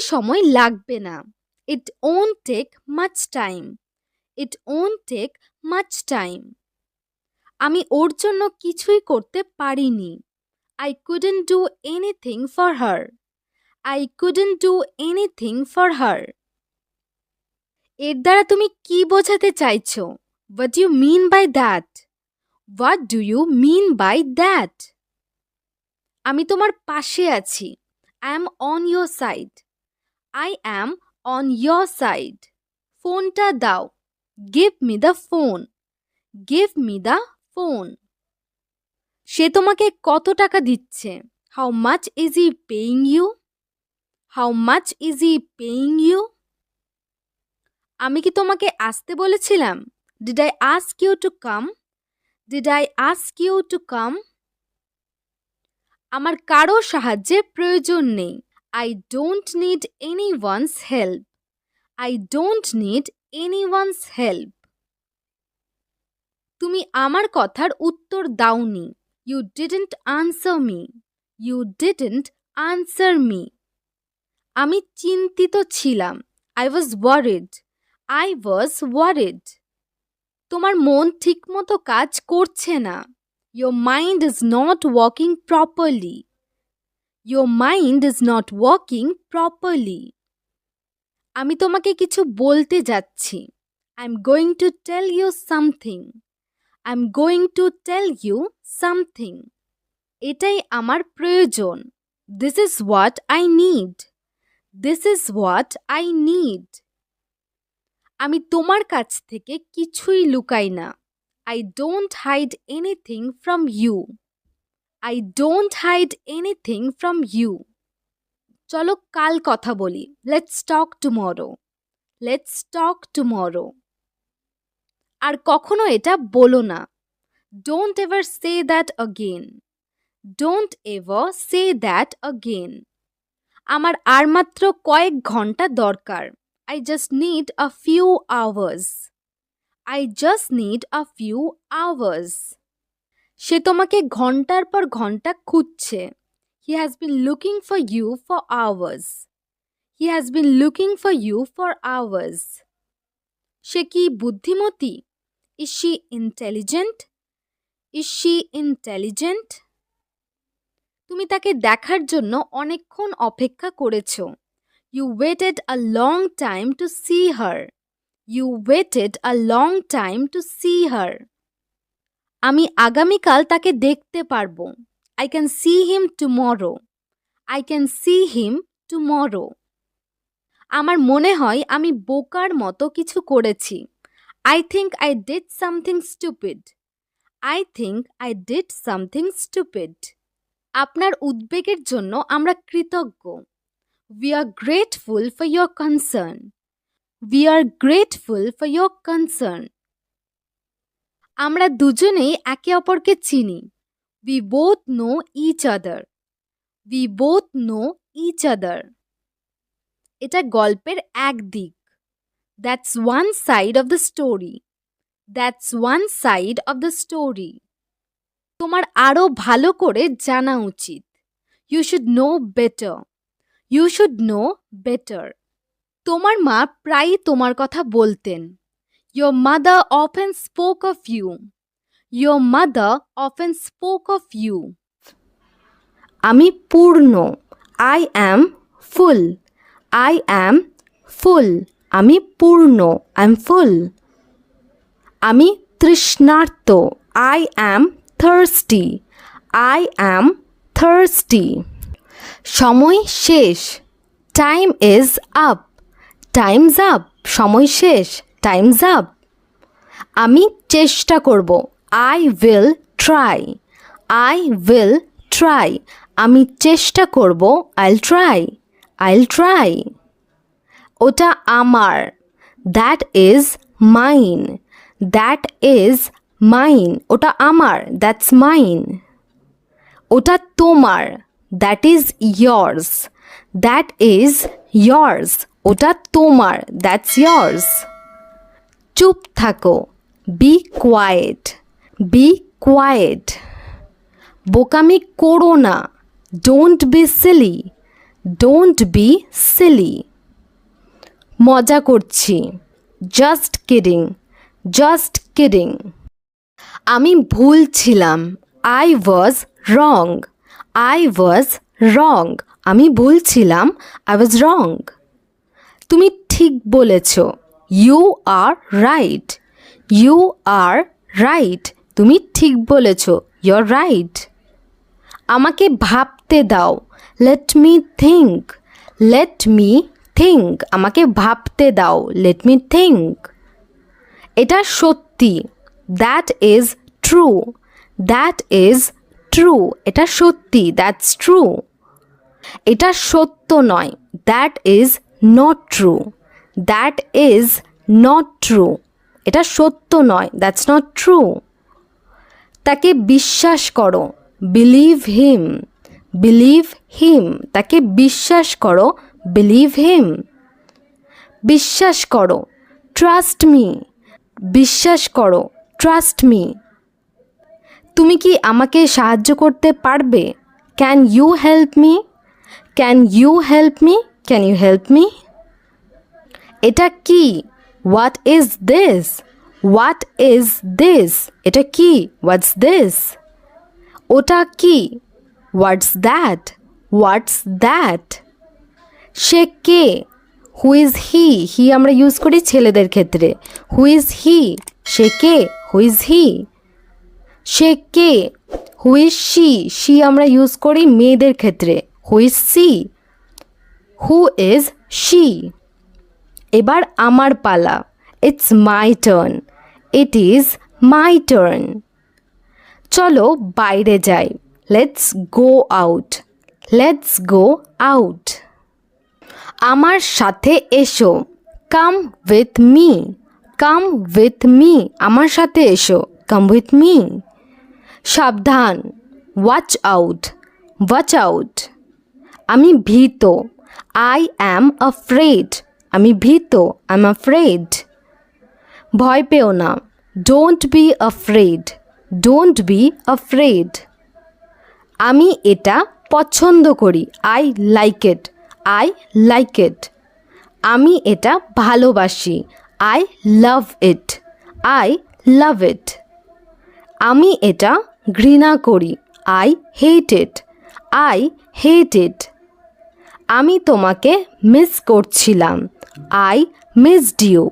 সময় লাগবে না। It won't take much time. It won't take much time. আমি ওর জন্য কিছুই করতে পারিনি। I couldn't do anything for her. I couldn't do anything for her. এর দ্বারা তুমি কি বোঝাতে চাইছো? What do you mean by that? What do you mean by that? আমি তোমার পাশে আছি। I am on your side. I am on your side. ফোনটা দাও। Give me the phone. Give me the phone. সে তোমাকে কত টাকা দিচ্ছে? How much is he paying you? How much is he paying you? আমি কি তোমাকে আসতে বলেছিলাম? Did I ask you to come? Did I ask you to come? আমার কারো সাহায্যের প্রয়োজন নেই। I don't need anyone's help. I don't need anyone's help. তুমি আমার কথার উত্তর দাওনি। You didn't answer me. You didn't answer me. আমি চিন্তিত ছিলাম। I was worried. I was worried. তোমার মন ঠিকমতো কাজ করছে না। Your mind is not working properly. Your mind is not working properly. আমি তোমাকে কিছু বলতে যাচ্ছি। I'm going to tell you something. I'm going to tell you something. এটাই আমার প্রয়োজন। This is what I need. This is what I need. আমি তোমার কাছ থেকে কিছুই লুকাই না। I don't hide anything from you. I don't hide anything from you. চলো কাল কথা বলি। Let's talk tomorrow. Let's talk tomorrow. আর কখনো এটা বলো না। Don't ever say that again. Don't ever say that again. আমার আর মাত্র কয়েক ঘন্টা দরকার। I just need a few hours. I just need a few hours. সে তোমাকে ঘন্টার পর ঘন্টা খুঁজছে। He has been looking for you for hours. He has been looking for you for hours. সে কি বুদ্ধিমতী? Is she intelligent? Is she intelligent? তুমি তাকে দেখার জন্য অনেকক্ষণ অপেক্ষা করেছো। You waited a long time to see her. You waited a long time to see her. আমি আগামীকাল তাকে দেখতে পারবো। I can see him tomorrow. I can see him tomorrow. আমার মনে হয় আমি বোকার মতো কিছু করেছি। I think I did something stupid. I think I did something stupid. আপনার উদ্বেগের জন্য আমরা কৃতজ্ঞ। We are grateful for your concern. We are grateful for your concern. আমরা দুজনেই একে অপরকে চিনি। We both know each other. We both know each other. এটা গল্পের এক দিক। That's one side of the story. That's one side of the story. তোমার আরো ভালো করে জানা উচিত। You should know better. You should know better. তোমার মা প্রায়ই তোমার কথা বলতেন। Your mother often spoke of you. Your mother often spoke of you. আমি পূর্ণ। I am full. I am full. আমি পূর্ণ। I'm full. আমি তৃষ্ণার্ত। I am thirsty. I am thirsty. সময় শেষ। Time is up. Time's up. সময় শেষ। Time's up. আমি চেষ্টা করব। I will try. I will try. আমি চেষ্টা করব। I'll try. I'll try. ওটা আমার। That is mine. That is mine. ওটা আমার। That's mine. ওটা তোমার। That is yours. That is yours. ওটা তোমার। That's yours. চুপ থাকো। Be quiet. Be quiet. বোকামি করো না। Don't be silly. Don't be silly. মজা করছি। Just kidding. Just kidding. আমি ভুল ছিলাম। I was wrong. I was wrong. আমি ভুল ছিলাম। I was wrong. তুমি ঠিক বলেছ। You are right. You are right. তুমি ঠিক বলেছ। You're right. আমাকে ভাবতে দাও। Let me think. Let me think. আমাকে ভাবতে দাও। Let me think. এটা সত্যি। That is true. That is true. এটা সত্যি। That's true. এটা সত্য নয়। That is not true. That is not true. এটা সত্য নয়। That's not true. তাকে বিশ্বাস করো। Believe him. Believe him. তাকে বিশ্বাস করো। Believe him. বিশ্বাস করো। Trust me. বিশ্বাস করো। Trust me. তুমি কি আমাকে সাহায্য করতে পারবে? Can you help me? Can you help me? Can you help me? এটা কি? What is this? What is this? এটা কি? What's this? ওটা কি? What's that? What's that? Say K? Who is he? He আমরা ইউজ করি ছেলেদের ক্ষেত্রে। Who is he? Say K? Who is he? Say K? Who is she? She আমরা use করি মেয়েদের ক্ষেত্রে। Who is she? Who is she? এবার আমার পালা। It's my turn. It is my turn. চলো বাইরে যাই। Let's go out. Let's go out. আমার সাথে এসো। Come with me. Come with me. আমার সাথে এসো। Come with me. সাবধান। Watch out. Watch out. আমি ভীত। I am afraid. আমি ভীত। I'm afraid. ভয় পেও না। Don't be afraid. Don't be afraid. আমি এটা পছন্দ করি। I like it. I like it. আমি এটা ভালোবাসি। I love it. I love it. আমি এটা ঘৃণা করি। I hate it. I hate it. আমি তোমাকে মিস করছিলাম। I missed you.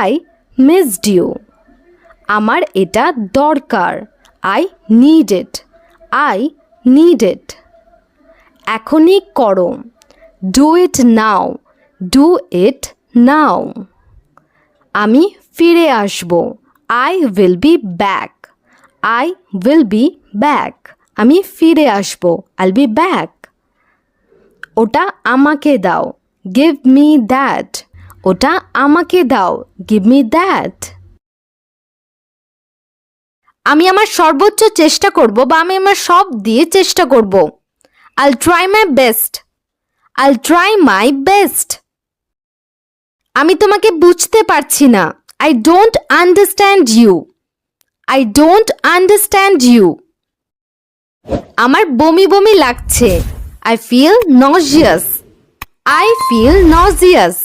I missed you. আমার এটা দরকার। I need it. I need it. এখনই করো। Do it now. Do it now. আমি ফিরে আসব। I will be back. I will be back. আমি ফিরে আসব। I'll be back. ওটা আমাকে দাও। Give me that. ওটা আমাকে দাও। Give me that. আমি আমার সর্বোচ্চ চেষ্টা করব বা আমি আমার সব দিয়ে চেষ্টা করব। I'll try my best. I'll try my best. আমি তোমাকে বুঝতে পারছি না। I don't understand you. I don't understand you. আমার বমি বমি লাগছে। I feel nauseous. I feel nauseous.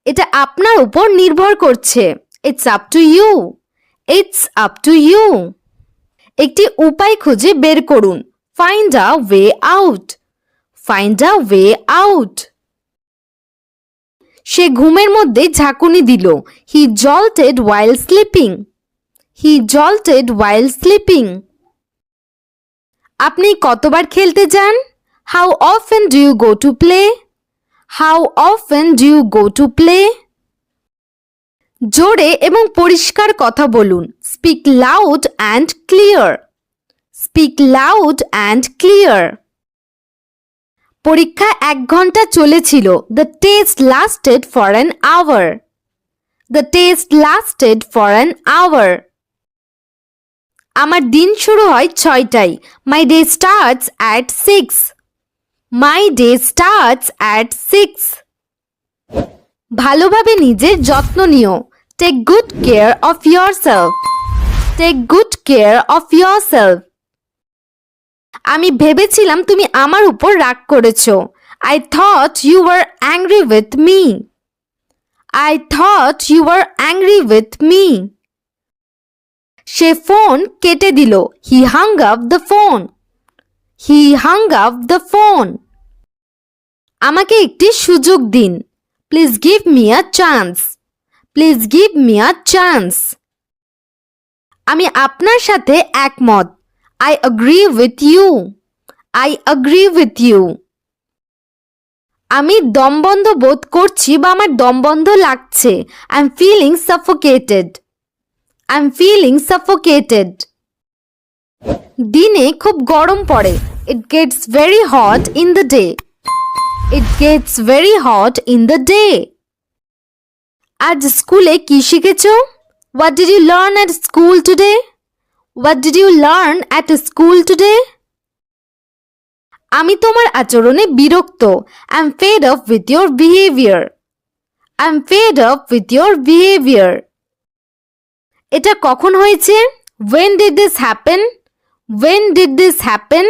এটা আপনার উপর নির্ভর করছে। It's up to you. It's up to you. একটি উপায় খুঁজে বের করুন। Find a way out. Find a way out. সে ঘুমের মধ্যে ঝাঁকুনি দিল। He jolted while sleeping. He jolted while sleeping. আপনি কতবার খেলতে যান? How often do you go to play? How often do you go to play? জোরে এবং পরিষ্কার কথা বলুন। Speak loud and clear. Speak loud and clear. পরীক্ষা 1 ঘন্টা চলেছিল। The test lasted for an hour. The test lasted for an hour. আমার দিন শুরু হয় 6টায়। My day starts at 6. My day starts at 6. ভালোভাবে নিজের যত্ন নিও। Take good care of yourself. Take good care of yourself. আমি ভেবেছিলাম তুমি আমার উপর রাগ করেছো। I thought you were angry with me. I thought you were angry with me. Say phone কেটে দিল। He hung up the phone. He hung up the phone. আমাকে একটি সুযোগ দিন। Please give me a chance. Please give me a chance. আমি আপনার সাথে একমত। I agree with you. I agree with you. আমি দমবন্ধ বোধ করছি বা আমার দমবন্ধ লাগছে। I'm feeling suffocated. I'm feeling suffocated. দিনে খুব গরম পড়ে। It gets very hot in the day. It gets very hot in the day. আজ স্কুলে কি শিখেছো? What did you learn at school today? What did you learn at school today? আমি তোমার আচরণে বিরক্ত। I'm fed up with your behavior. I'm fed up with your behavior. এটা কখন হয়েছে? When did this happen? When did this happen?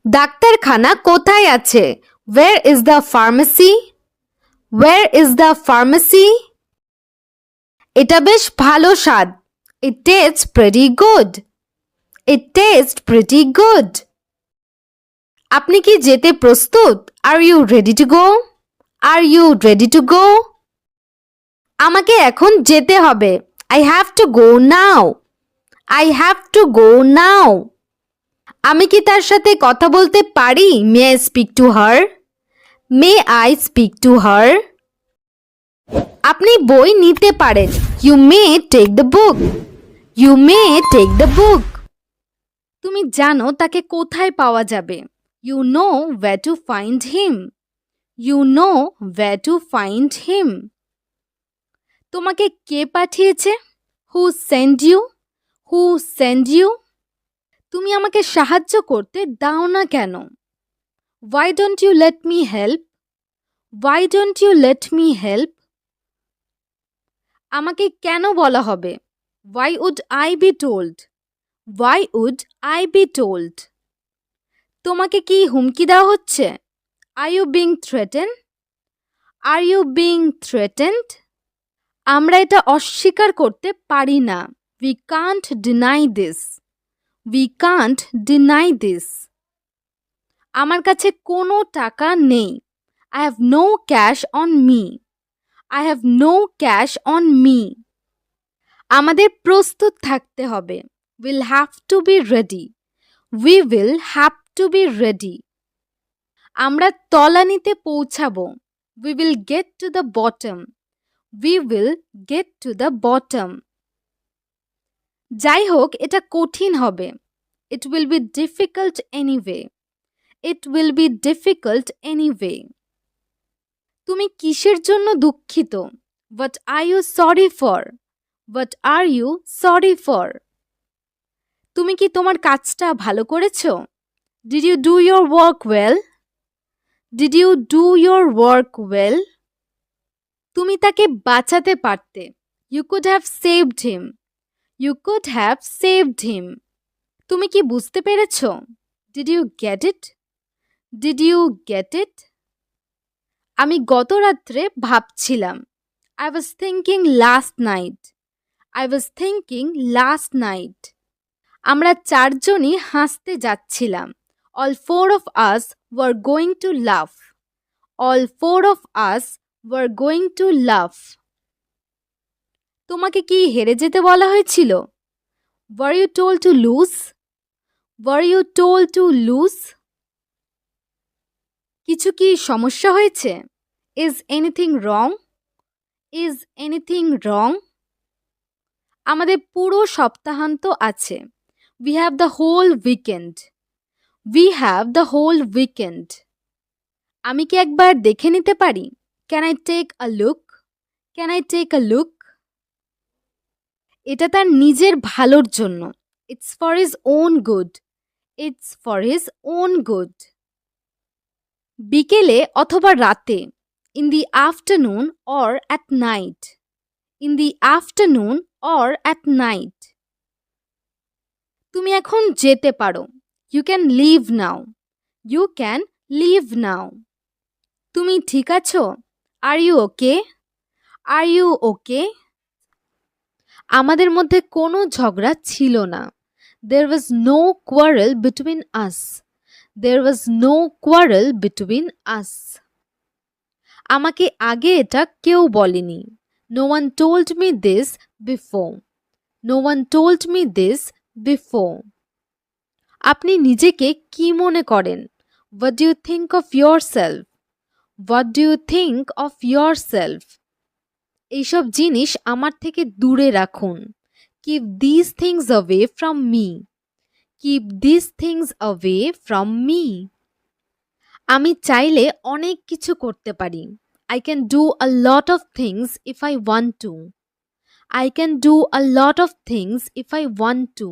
ডাক্তারখানা কোথায় আছে? Where is the pharmacy? Where is the pharmacy? এটা বেশ ভালো স্বাদ। It tastes pretty good. It tastes pretty good. আপনি কি যেতে প্রস্তুত? Are you ready to go? Are you ready to go? আমাকে এখন যেতে হবে। I have to go now. I have to go now. আমি কি তার সাথে কথা বলতে পারি? May I speak to her? May I speak to her? আপনি বই নিতে পারেন। You may take the book. You may take the book. তুমি জানো তাকে কোথায় পাওয়া যাবে? You know where to find him. You know where to find him. তোমাকে কে পাঠিয়েছে? Who sent you? Who sent you? তুমি আমাকে সাহায্য করতে দাও না কেন? Why don't you let me help? Why don't you let me help? আমাকে কেন বলা হবে? Why would I be told? Why would I be told? তোমাকে কি হুমকি দেওয়া হচ্ছে? Are you being threatened? Are you being threatened? আমরা এটা অস্বীকার করতে পারি না। We can't deny this. We can't deny this. আমার কাছে কোনো টাকা নেই। I have no cash on me. I have no cash on me. আমাদের প্রস্তুত থাকতে হবে। We'll have to be ready. We will have to be ready. আমরা তলানিতে পৌঁছাবো। We will get to the bottom. We will get to the bottom. যাই হোক এটা কঠিন হবে। It will be difficult anyway. It will be difficult anyway. তুমি কিসের জন্য দুঃখিত? What are you sorry for? What are you sorry for? তুমি কি তোমার কাজটা ভালো করেছো? Did you do your work well? Did you do your work well? তুমি তাকে বাঁচাতে পারতে। You could have saved him. You could have saved him. তুমি কি বুঝতে পেরেছো? Did you get it? Did you get it? আমি গত রাত্রে ভাবছিলাম। I was thinking last night. I was thinking last night. আমরা চারজনই হাসতে যাচ্ছিলাম। All four of us were going to laugh. All four of us were going to laugh. তোমাকে কি হেরে যেতে বলা হয়েছিল? Were you told to lose? Were you told to lose? কিছু কি সমস্যা হয়েছে? Is anything wrong? Is anything wrong? আমাদের পুরো সপ্তাহান্ত আছে। We have the whole weekend. We have the whole weekend. আমি কি একবার দেখে নিতে পারি? Can I take a look? Can I take a look? এটা তার নিজের ভালোর জন্য। It's for his own good. It's for his own good. বিকেলে অথবা রাতে। In the afternoon or at night. In the afternoon or at night. তুমি এখন যেতে পারো। You can leave now. You can leave now. তুমি ঠিক আছো? Are you okay? Are you okay? আমাদের মধ্যে কোনো ঝগড়া ছিল না। There was no quarrel between us. There was no quarrel between us. আমাকে আগে এটা কেউ বলেনি। No one told me this before. No one told me this before. আপনি নিজেকে কি মনে করেন? What do you think of yourself? What do you think of yourself? এইসব জিনিস আমার থেকে দূরে রাখুন। Keep these things away from me. Keep these things away from me. আমি চাইলে অনেক কিছু করতে পারি। I can do a lot of things if I want to. I can do a lot of things if I want to.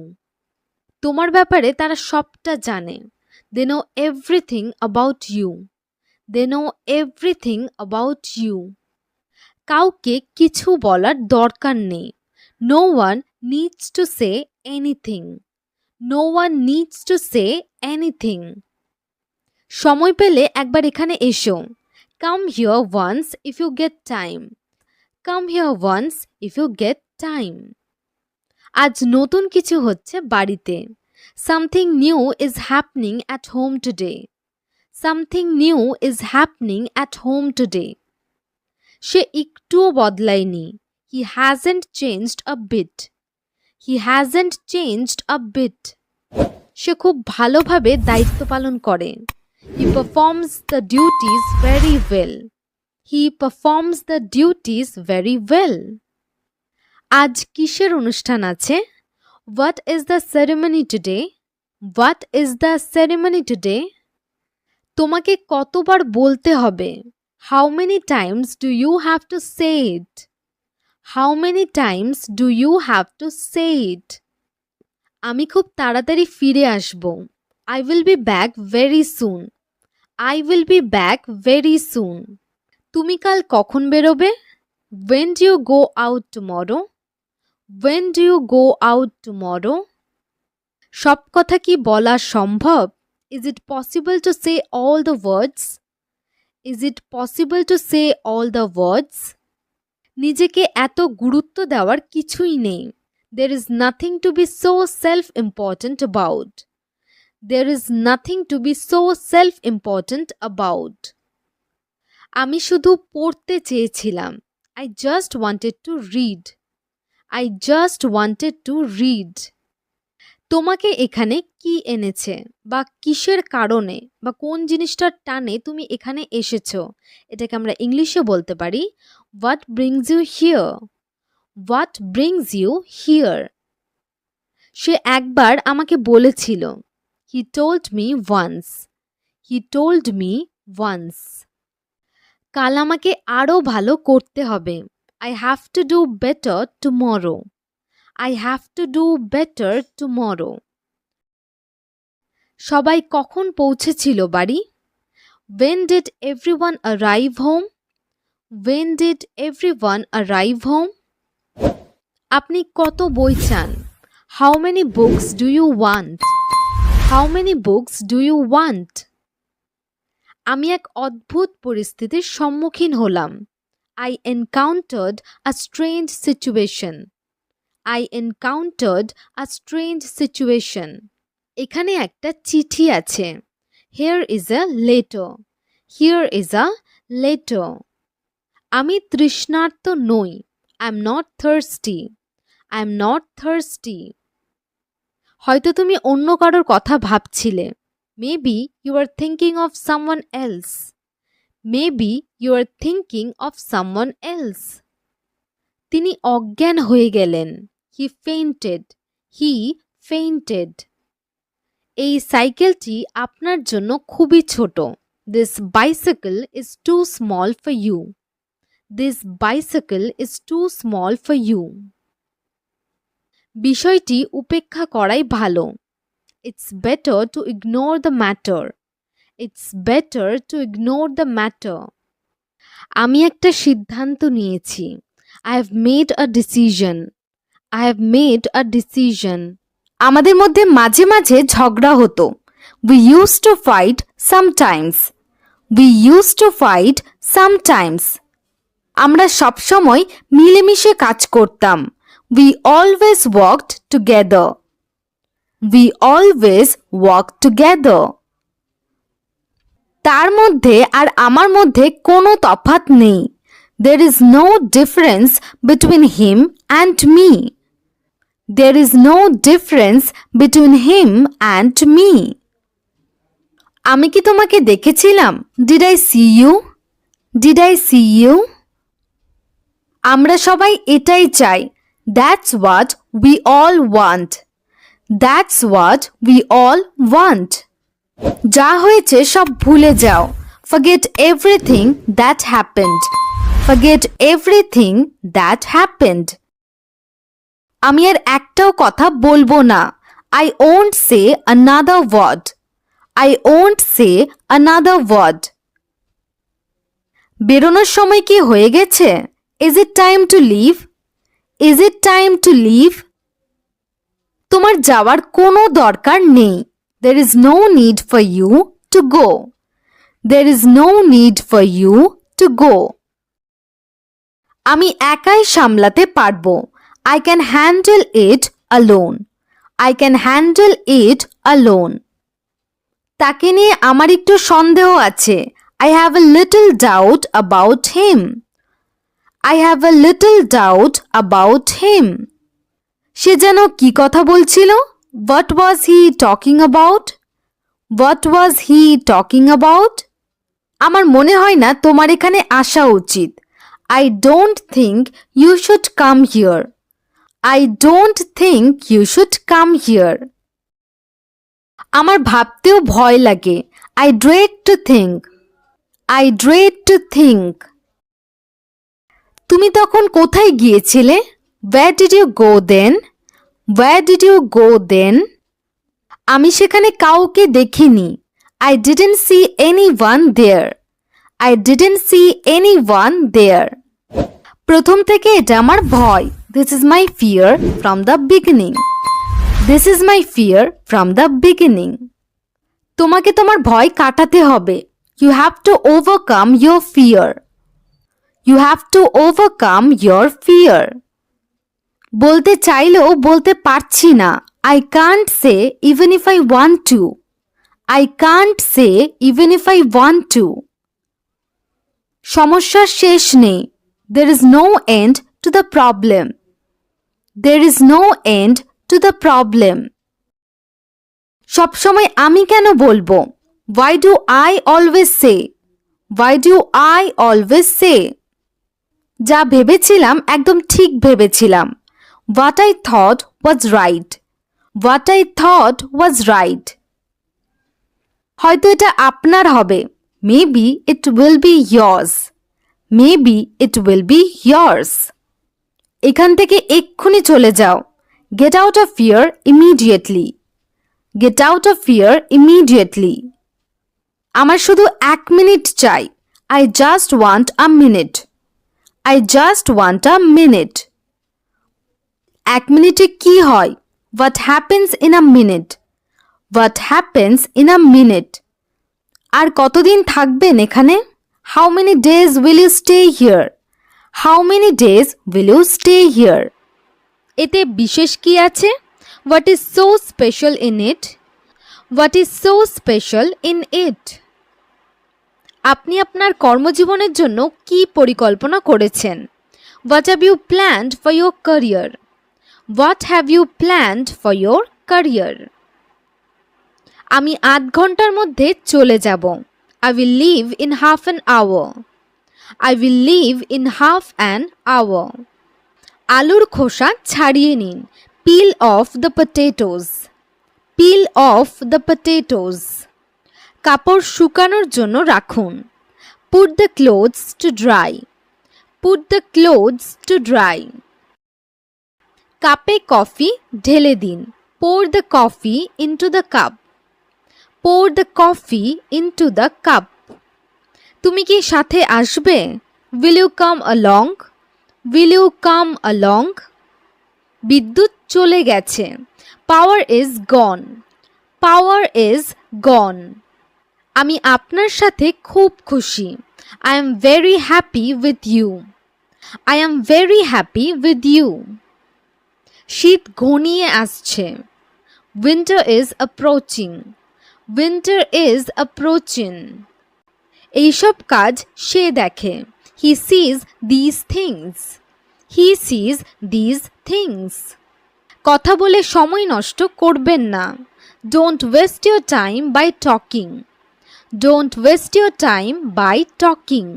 তোমার ব্যাপারে তারা সবটা জানে। They know everything about you. They know everything about you. কাউকে কিছু বলার দরকার নেই। No one needs to say anything. No one needs to say anything. সময় পেলে একবার এখানে এসো। Come here once if you get time. Come here once if you get time. আজ নতুন কিছু হচ্ছে বাড়িতে। Something new is happening at home today. Something new is happening at home today. সে একটুও বদলায়নি। He hasn't changed a bit. He hasn't changed a bit. সে খুব ভালোভাবে দায়িত্ব পালন করে। He performs the duties very well. He performs the duties very well. আজ কিসের অনুষ্ঠান আছে? What is the ceremony today? What is the ceremony today? তোমাকে কতবার বলতে হবে? How many times do you have to say it? How many times do you have to say it? আমি খুব তাড়াতাড়ি ফিরে আসব। I will be back very soon. I will be back very soon. তুমি কাল কখন বেরোবে? When do you go out tomorrow? When do you go out tomorrow? সব কথা কি বলা সম্ভব? Is it possible to say all the words? Is it possible to say all the words? নিজেকে এত গুরুত্ব দেওয়ার কিছুই নেই। There is nothing to be so self-important about. There is nothing to be so self-important about. আমি শুধু পড়তে চেয়েছিলাম। I just wanted to read. I just wanted to read. তোমাকে এখানে কি এনেছে বা কিসের কারণে বা কোন জিনিসটার টানে তুমি এখানে এসেছো, এটাকে আমরা ইংলিশে বলতে পারি What brings you here? What brings you here? সে একবার আমাকে বলেছিল। He told me once. He told me once. কাল আমাকে আরো ভালো করতে হবে। I have to do better tomorrow. I have to do better tomorrow. সবাই কখন পৌঁছেছিল বাড়ি? When did everyone arrive home? When did everyone arrive home? আপনি কত বই চান? How many books do you want? How many books do you want? আমি এক অদ্ভুত পরিস্থিতির সম্মুখীন হলাম। I encountered a strange situation. I encountered a strange situation. এখানে একটা চিঠি আছে। Here is a letter. Here is a letter. আমি তৃষ্ণার্ত নই। I am not thirsty. I am not thirsty. হয়তো তুমি অন্য কারোর কথা ভাবছিলে। Maybe you are thinking of someone else. Maybe you are thinking of someone else. তিনি অজ্ঞান হয়ে গেলেন। He fainted. He fainted. এই সাইকেলটি আপনার জন্য খুবই ছোট। This bicycle is too small for you. This bicycle is too small for you. বিষয়টি উপেক্ষা করাই ভালো। It's better to ignore the matter. It's better to ignore the matter. আমি একটা সিদ্ধান্ত নিয়েছি। I have made a decision. I have made a decision. আমাদের মধ্যে মাঝে মাঝে ঝগড়া হতো। We used to fight sometimes. We used to fight sometimes. আমরা সবসময় মিলেমিশে কাজ করতাম. We always worked together. We always worked together. তার মধ্যে আর আমার মধ্যে কোনো তফাৎ নেই. There is no difference between him and me. There is no difference between him and me. আমি কি তোমাকে দেখেছিলাম? Did I see you? Did I see you? আমরা সবাই এটাই চাই. That's what we all want. That's what we all want. যা হয়েছে সব ভুলে যাও. Forget everything that happened. Forget everything that happened. আমি আর একটাও কথা বলবো না. I won't say another word. I won't say another word. বেরোনোর সময় কি হয়ে গেছে? Is it time to leave? Is it time to leave? তোমার যাওয়ার কোনো দরকার নেই. There is no need for you to go. There is no need for you to go. আমি একাই সামলাতে পারবো. I can handle it alone. I can handle it alone. তাকে নিয়ে আমার একটু সন্দেহ আছে. I have a little doubt about him. I have a little doubt about him. সে যেন কি কথা বলছিল? What was he talking about? What was he talking about? আমার মনে হয় না তোমার এখানে আসা উচিত. I don't think you should come here. I don't think you should come here. আমার ভাবতেও ভয় লাগে. I dread to think. I dread to think. তুমি তখন কোথায় গিয়েছিলে? Where did you go then? Where did you go then? আমি সেখানে কাউকে দেখিনি. I didn't see anyone there. I didn't see anyone there. প্রথম থেকে এটা আমার ভয়. This is my fear from the beginning. This is my fear from the beginning. তোমাকে তোমার ভয় কাটাতে হবে. You have to overcome your fear. You have to overcome your fear. বলতে চাইলেও বলতে পারছি না. I can't say even if I want to. I can't say even if I want to. সমস্যার শেষ নেই. There is no end to the problem. There is no end to the problem. সবসময় আমি কেন বলবো? Why do I always say? Why do I always say? যা ভেবেছিলাম একদম ঠিক ভেবেছিলাম. What I thought was right. What I thought was right. হয়তো এটা আপনার হবে. Maybe it will be yours. Maybe it will be yours. এখান থেকে এক্ষুনি চলে যাও. Get out of here immediately. Get out of here immediately. আমার শুধু 1 মিনিট চাই. I just want a minute. I just want a minute. 1 মিনিটে কি হয়? What happens in a minute? What happens in a minute? আর কতদিন থাকবেন এখানে? How many days will you stay here? How many days will you stay here? এতে বিশেষ কি আছে? What is so special in it? What is so special in it? আপনি আপনার কর্মজীবনের জন্য কি পরিকল্পনা করেছেন? What have you planned for your career? What have you planned for your career? আমি 8 ঘন্টার মধ্যে চলে যাব. I will leave in half an hour. I will leave in half an hour. আলুর খোসা ছাড়িয়ে নিন. Peel off the potatoes. Peel off the potatoes. কাপড় শুকানোর জন্য রাখুন. Put the clothes to dry. Put the clothes to dry. কাপে coffee ঢেলে দিন. Pour the coffee into the cup. Pour the coffee into the cup. তুমি কি সাথে আসবে? Will you come along? Will you come along? বিদ্যুৎ চলে গেছে. Power is gone. Power is gone. আমি আপনার সাথে খুব খুশি। I am very happy with you. I am very happy with you. শীত ঘনিয়ে আসছে। Winter is approaching. Winter is approaching. এইসব কাজ সে দেখে। He sees these things. He sees these things. কথা বলে সময় নষ্ট করবেন না। Don't waste your time by talking. Don't waste your time by talking.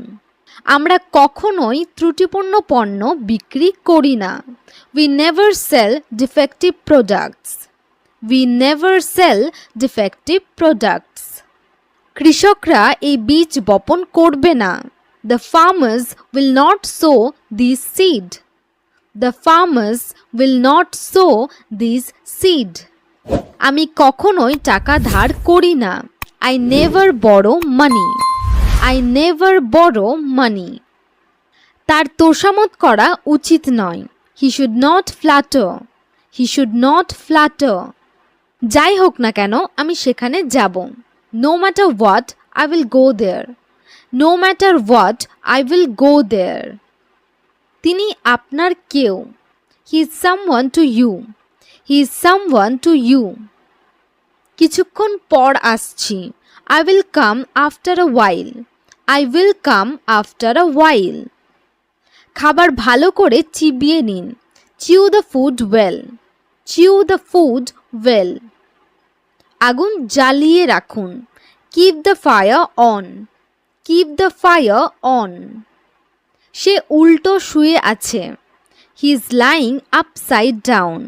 আমরা কখনোই ত্রুটিপূর্ণ পণ্য বিক্রি করি না। We never sell defective products. We never sell defective products. কৃষকরা এই বীজ বপন করবে না। The farmers will not sow this seed. The farmers will not sow this seed. আমি কখনোই টাকা ধার করি না। I never borrow money. I never borrow money. তার তোষামোদ করা উচিত নয়। He should not flatter. He should not flatter. যাই হোক না কেন আমি সেখানে যাব। No matter what, I will go there. No matter what, I will go there. তিনি আপনার কেউ। He is someone to you. He is someone to you. কিছুক্ষণ পর আসছি। I will come after a while. I will come after a while. খাবার ভালো করে চিবিয়ে নিন। Chew the food well. Chew the food well. আগুন জ্বালিয়ে রাখুন। Keep the fire on. Keep the fire on. সে উল্টো শুয়ে আছে। He is lying upside down.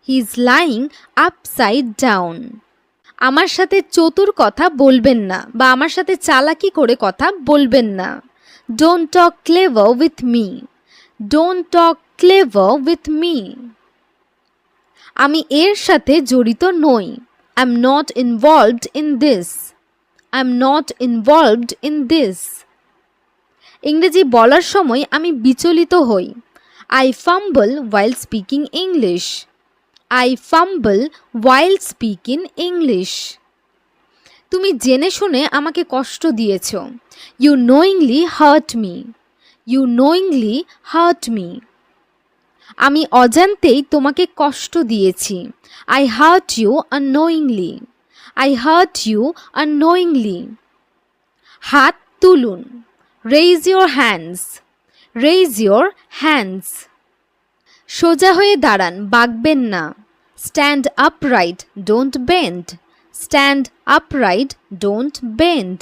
He is lying upside down. আমার সাথে চতুর কথা বলবেন না বা আমার সাথে চালাকি করে কথা বলবেন না। Don't talk clever with me. Don't talk clever with me. আমি এর সাথে জড়িত নই। I'm not involved in this. I'm not involved in this. ইংরেজি বলার সময় আমি বিচলিত হই। I fumble while speaking English. I fumble while speaking English. তুমি জেনে শুনে আমাকে কষ্ট দিয়েছ। You knowingly hurt me. You knowingly hurt me. আমি অজান্তেই তোমাকে কষ্ট দিয়েছি। I hurt you unknowingly. I hurt you unknowingly. হাত তুলুন। Raise your hands. Raise your hands. সোজা হয়ে দাঁড়ান, বাঁকবেন না। Stand upright, don't bend. Stand upright, don't bend.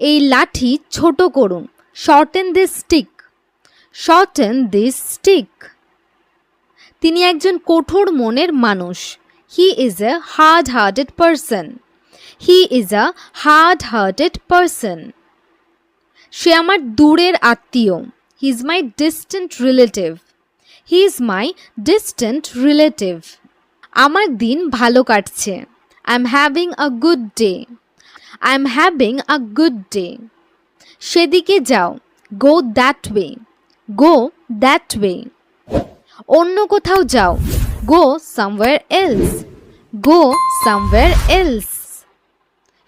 এই লাঠি ছোট করুন। Shorten this stick. Shorten this stick. তিনি একজন কঠোর মনের মানুষ। He is a hard-hearted person. He is a hard-hearted person. সে আমার দূরের আত্মীয়। He is my distant relative. He is my distant relative. আমার দিন ভালো কাটছে। I am having a good day. I am having a good day. সেদিকে যাও। Go that way. Go that way. অন্য কোথাও যাও। Go somewhere else. Go somewhere else.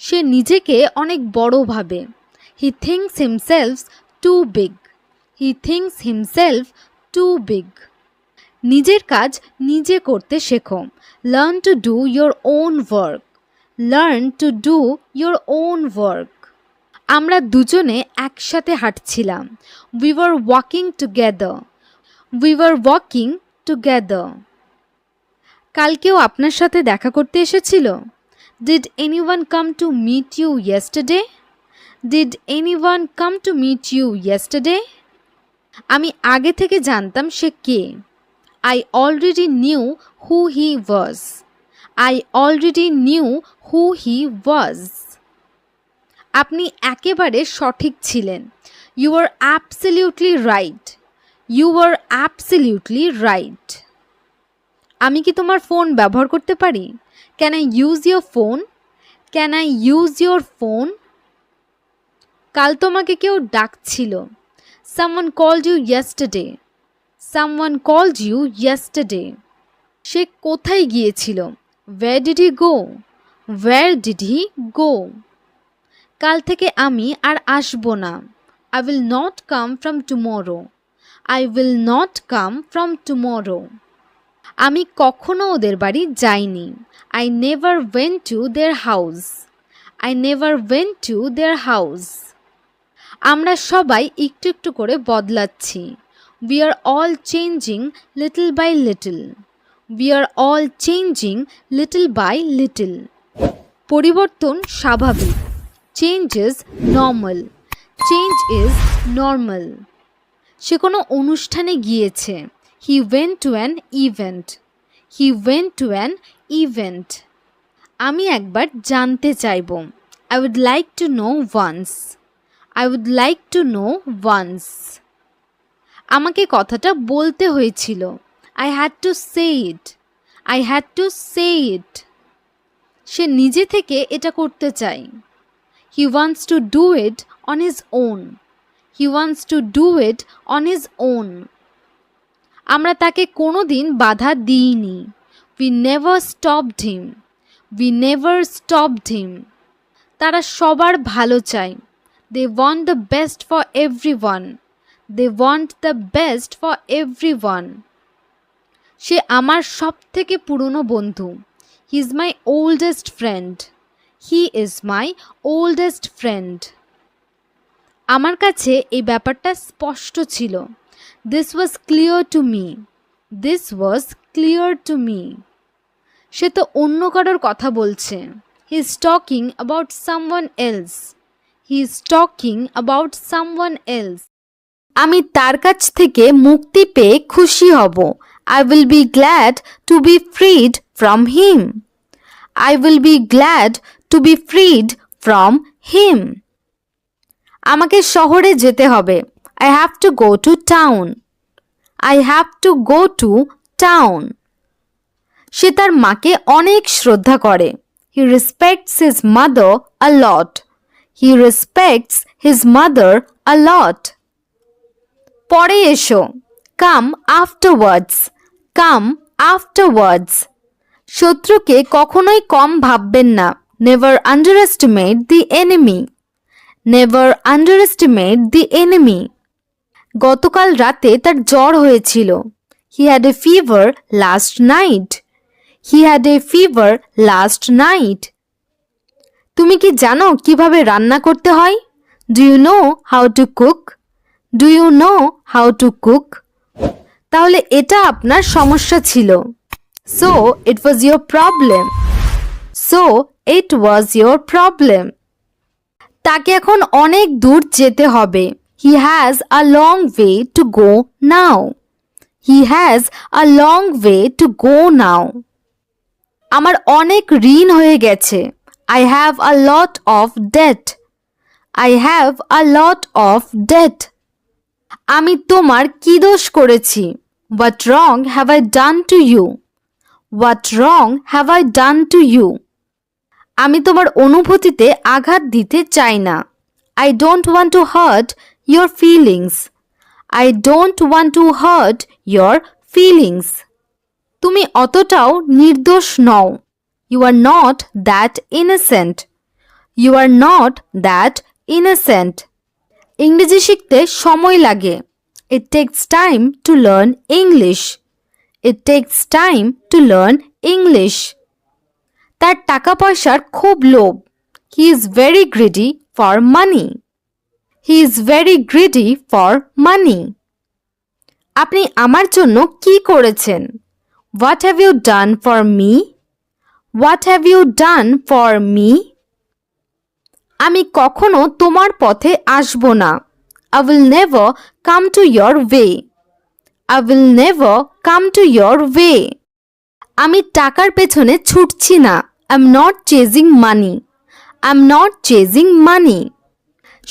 সে নিজেকে অনেক বড় ভাবে। He thinks himself too big. He thinks himself too big. নিজের কাজ নিজে করতে শেখো। Learn to do your own work. Learn to do your own work. আমরা দুজনে একসাথে হাঁটছিলাম। We were walking together. We were walking together. কাল কেউ আপনার সাথে দেখা করতে এসেছিল? Did anyone come to meet you yesterday? Did anyone come to meet you yesterday? আমি আগে থেকে জানতাম সে কে। I already knew who he was. I already knew who he was. আপনি একেবারে সঠিক ছিলেন। You were absolutely right. You were absolutely right. আমি কি তোমার ফোন ব্যবহার করতে পারি? Can I use your phone? Can I use your phone? কাল তোমাকে কেউ ডাকছিল। Someone called you yesterday. Someone called you yesterday. সে কোথায় গিয়েছিল? Where did he go? Where did he go? কাল থেকে আমি আর আসবো না। I will not come from tomorrow. I will not come from tomorrow. আমি কখনো ওদের বাড়ি যাইনি। I never went to their house. I never went to their house. আমরা সবাই একটু একটু করে বদলাচ্ছি। We are all changing little by little. We are all changing little by little. পরিবর্তন স্বাভাবিক। Change is normal. Change is normal. সে কোনো অনুষ্ঠানে গিয়েছে। He went to an event. He went to an event. আমি একবার জানতে চাইব। I would like to know once. I would like to know once. আমাকে কথাটা বলতে হয়েছিল। I had to say it. I had to say it. সে নিজে থেকে এটা করতে চায়। He wants to do it on his own. He wants to do it on his own. আমরা তাকে কোনোদিন বাধা দিইনি। We never stopped him. We never stopped him. তারা সবার ভালো চায়। They want the best for everyone. They want the best for everyone. সে আমার সবথেকে পুরনো বন্ধু। He is my oldest friend. He is my oldest friend. আমার কাছে এই ব্যাপারটা স্পষ্ট ছিল। This was clear to me. This was clear to me. সে তো অন্য কারোর কথা বলছে। He is talking about someone else. He is talking about someone else. আমি তার কাছ থেকে মুক্তি পেয়ে খুশি হব। I will be glad to be freed from him. I will be glad to be freed from him. আমাকে শহরে যেতে হবে। I have to go to town. I have to go to town. সে তার মাকে অনেক শ্রদ্ধা করে। He respects his mother a lot. He respects his mother a lot. পরে এসো। Come afterwards. Come afterwards. শত্রুকে কখনোই কম ভাববেন না। Never underestimate the enemy. Never underestimate the enemy. গতকাল রাতে তার জ্বর হয়েছিল। He had a fever last night. He had a fever last night. তুমি কি জানো কিভাবে রান্না করতে হয়? Do you know how to cook? Do you know how to cook? তাহলে এটা আপনার সমস্যা ছিল। So it was your problem. So it was your problem. তাকে এখন অনেক দূর যেতে হবে। He has a long way to go now. He has a long way to go now. আমার অনেক ঋণ হয়ে গেছে। I have a lot of debt. I have a lot of debt. আমি তোমার কি দোষ করেছি? What wrong have I done to you? What wrong have I done to you? আমি তোমার অনুভূতিতে আঘাত দিতে চাই না। I don't want to hurt your feelings. I don't want to hurt your feelings. তুমি অতটাও নির্দোষ নও। You are not that innocent. You are not that innocent. ইংরেজি শিখতে সময় লাগে। It takes time to learn English. It takes time to learn English. তার টাকা পয়সার খুব লোভ। He is very greedy for money. He is very greedy for money. আপনি আমার জন্য কি করেছেন? What have you done for me? What have you done for me? আমি কখনো তোমার পথে আসব না। I will never come to your way. I will never come to your way. আমি টাকার পেছনে ছুটছি না। I'm not chasing money. I'm not chasing money.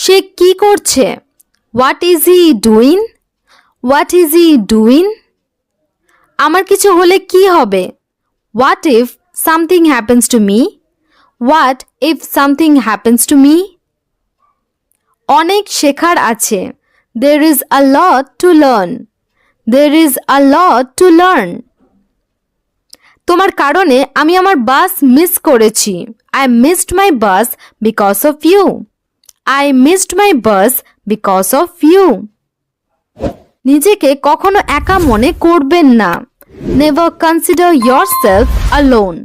সে কি করছে? What is he doing? What is he doing? আমার কিছু হলে কি হবে? What if something happens to me? What if something happens to me? অনেক শেখার আছে। There is a lot to learn. There is a lot to learn. তোমার কারণে আমি আমার বাস মিস করেছি। I missed my bus because of you. I missed my bus because of you. নিজেকে কখনো একা মনে করবেন না। Never consider yourself alone.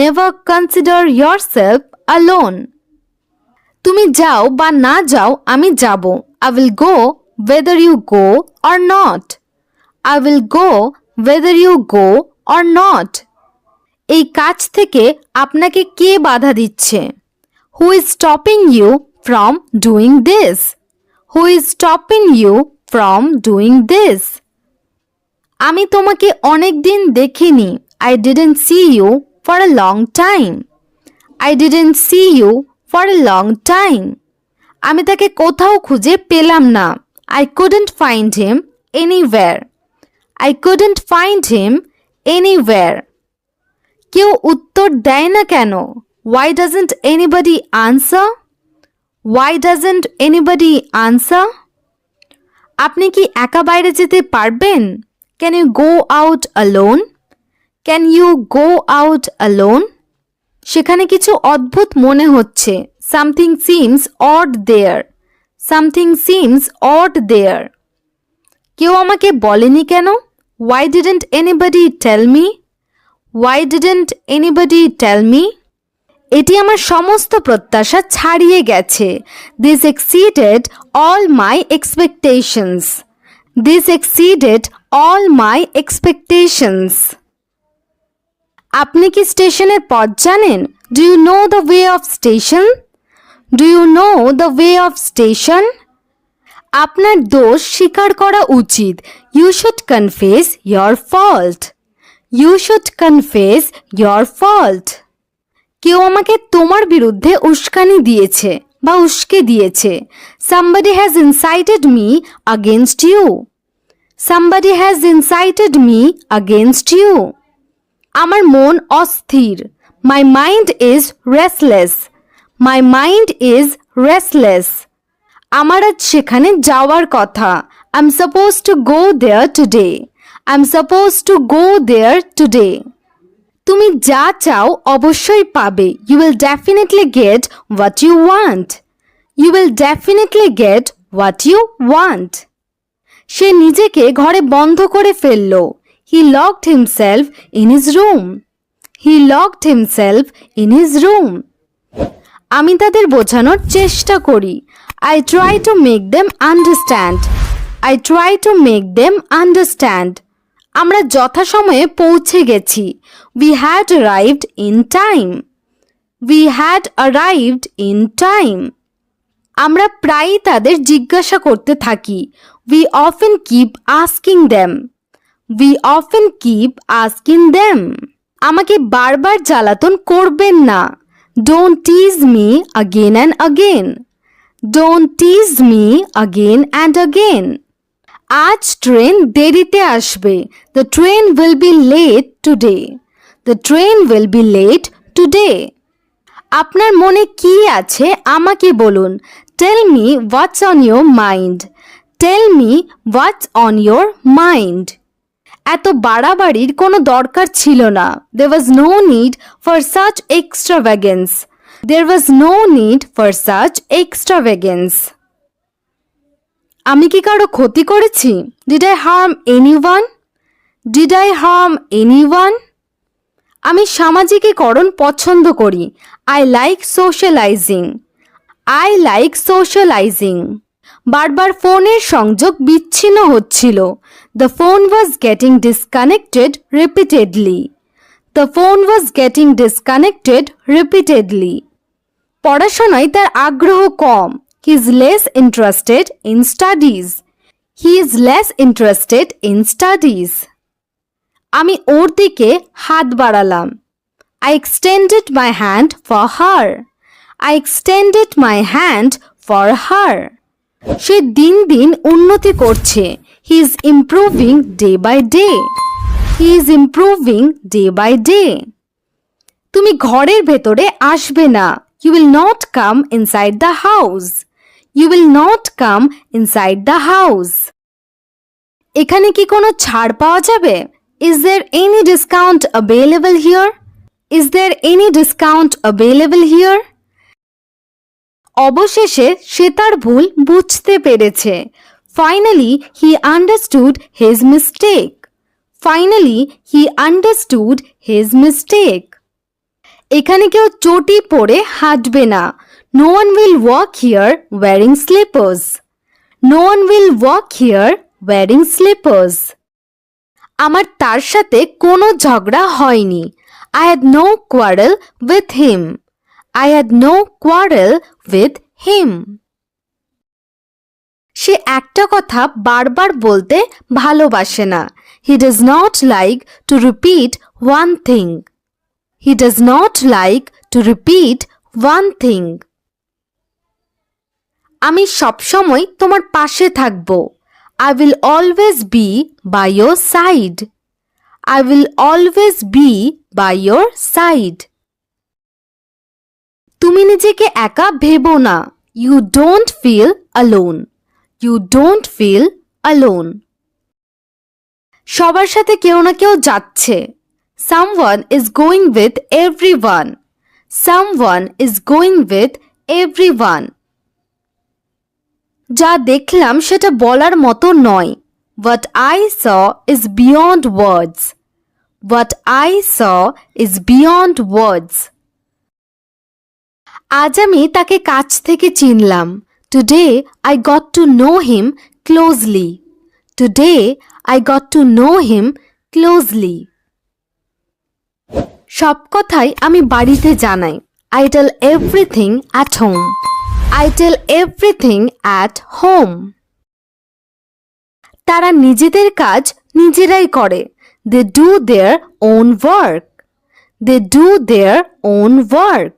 Never consider yourself alone. তুমি যাও বা না যাও আমি যাব। I will go whether you go or not. I will go whether you go or not. এই কাজ থেকে আপনাকে কে বাধা দিচ্ছে? Who is stopping you from doing this? Who is stopping you from doing this? আমি তোমাকে অনেক দিন দেখিনি। I didn't see you for a long time. I didn't see you for a long time. আমি তাকে কোথাও খুঁজে পেলাম না। I couldn't find him anywhere. I couldn't find him anywhere. কেউ উত্তর দেয় না কেন? Why doesn't anybody answer? Why doesn't anybody answer? আপনি কি একা বাইরে যেতে পারবেন? Can you go out alone? Can you go out alone? সেখানে কিছু অদ্ভুত মনে হচ্ছে। Something seems odd there. Something seems odd there. কেউ আমাকে বলেনি কেন? Why didn't anybody tell me? Why didn't anybody tell me? এটি আমার সমস্ত প্রত্যাশা ছাড়িয়ে গেছে। This exceeded all my expectations. This exceeded all my expectations. আপনি কি স্টেশনের পথ জানেন? Do you know the way of station? Do you know the way of station? আপনার দোষ স্বীকার করা উচিত। You should confess your fault. You should confess your fault. কেউ আমাকে তোমার বিরুদ্ধে উস্কানি দিয়েছে বা উস্কে দিয়েছে। Somebody has incited me against you. Somebody has incited me against you. আমার মন অস্থির। My mind is restless. My mind is restless. আমার আজ সেখানে যাওয়ার কথা। I'm supposed to go there today. I'm supposed to go there today. তুমি যা চাও অবশ্যই পাবে। You will definitely get what you want. You will definitely get what you want. সে নিজেকে ঘরে বন্ধ করে ফেলল। He locked himself in his room. He locked himself in his room. আমি তাদের বোঝানোর চেষ্টা করি। I try to make them understand. I try to make them understand. আমরা যথাসময়ে পৌঁছে গেছি। We had arrived in time. We had arrived in time. আমরা প্রায়ই তাদের জিজ্ঞাসা করতে থাকি। We often keep asking them. We often keep asking them. আমাকে বারবার জ্বালাতন করবেন না। Don't tease me again and again. Don't tease me again and again. আজ ট্রেন দেরিতে আসবে। The train will be late today. The train will be late today. আপনার মনে কি আছে আমাকে বলুন। Tell me what's on your mind. Tell me what's on your mind. এত বাড়াবাড়ির কোনো দরকার ছিল না। There was no need for such extravagance. There was no need for such extravagance. আমি কি কারো ক্ষতি করেছি? Did I harm anyone? Did I harm anyone? আমি সামাজিকীকরণ পছন্দ করি। I like socializing. I like socializing. বারবার ফোনের সংযোগ বিচ্ছিন্ন হচ্ছিল। The phone was getting disconnected repeatedly. The phone was getting disconnected repeatedly. পড়াশোনায় তার আগ্রহ কম। He is less interested in studies. He is less interested in studies. আমি ওর দিকে হাত বাড়ালাম। I extended my hand for her. I extended my hand for her. সে দিন দিন উন্নতি করছে। He is improving day by day. He is improving day by day. তুমি ঘরের ভেতরে আসবে না। You will not come inside the house. You will not come inside the house. এখানে কি কোনো ছাড় পাওয়া যাবে? Is there any discount available here? Is there any discount available here? অবশেষে সে তার ভুল বুঝতে পেরেছে। Finally, he understood his mistake. Finally, he understood his mistake. এখানে কেউ চটি পরে হাঁটবে না। No one will walk here wearing slippers. No one will walk here wearing slippers. আমার তার সাথে কোনো ঝগড়া হয়নি। I had no quarrel with him. I had no quarrel with him. সে একটা কথা বারবার বলতে ভালোবাসে না। He does not like to repeat one thing. He does not like to repeat one thing. আমি সবসময় তোমার পাশে থাকব। I will always be by your side. I will always be by your side. তুমি নিজেকে একা ভেবো না। You don't feel alone. You don't feel alone. সবার সাথে কেউ না কেউ যাচ্ছে। Someone is going with everyone. Someone is going with everyone. যা দেখলাম সেটা বলার মতো নয়। What I saw is beyond words. What I saw is beyond words. আজ আমি তাকে কাছ থেকে চিনলাম। Today I got to know him closely. Today I got to know him closely. সব কথাই আমি বাড়িতে জানাই। I tell everything at home. I tell everything at home. তারা নিজেদের কাজ নিজেরাই করে। They do their own work. They do their own work.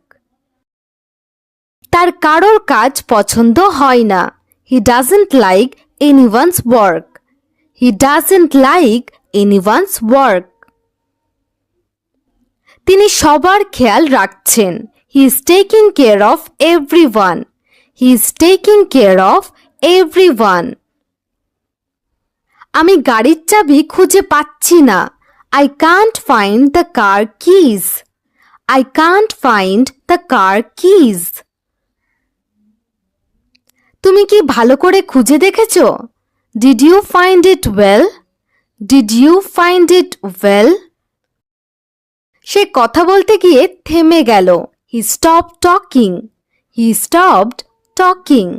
তার কারোর কাজ পছন্দ হয় না। He doesn't like anyone's work. He doesn't like anyone's work. তিনি সবার খেয়াল রাখছেন। He is taking care of everyone. He is taking care of everyone. আমি গাড়ির চাবি খুঁজে পাচ্ছি না। I can't find the car keys. I can't find the car keys. তুমি কি ভালো করে খুঁজে দেখেছো? Did you find it well? Did you find it well? সে কথা বলতে গিয়ে থেমে গেল। He stopped talking. He stopped talking.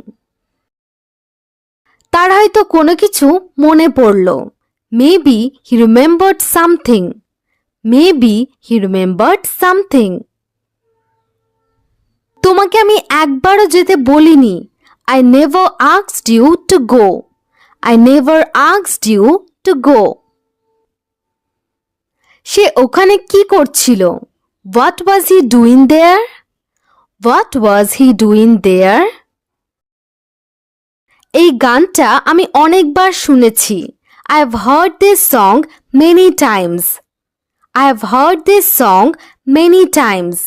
তার হয়তো কোনো কিছু মনে পড়ল। Maybe he remembered something. Maybe he remembered something. তোমাকে আমি একবারও যেতে বলিনি। I never asked you to go. I never asked you to go. সে ওখানে কি করছিল? What was he doing there? What was he doing there? এই গানটা আমি অনেকবার শুনেছি। I have heard this song many times. I have heard this song many times.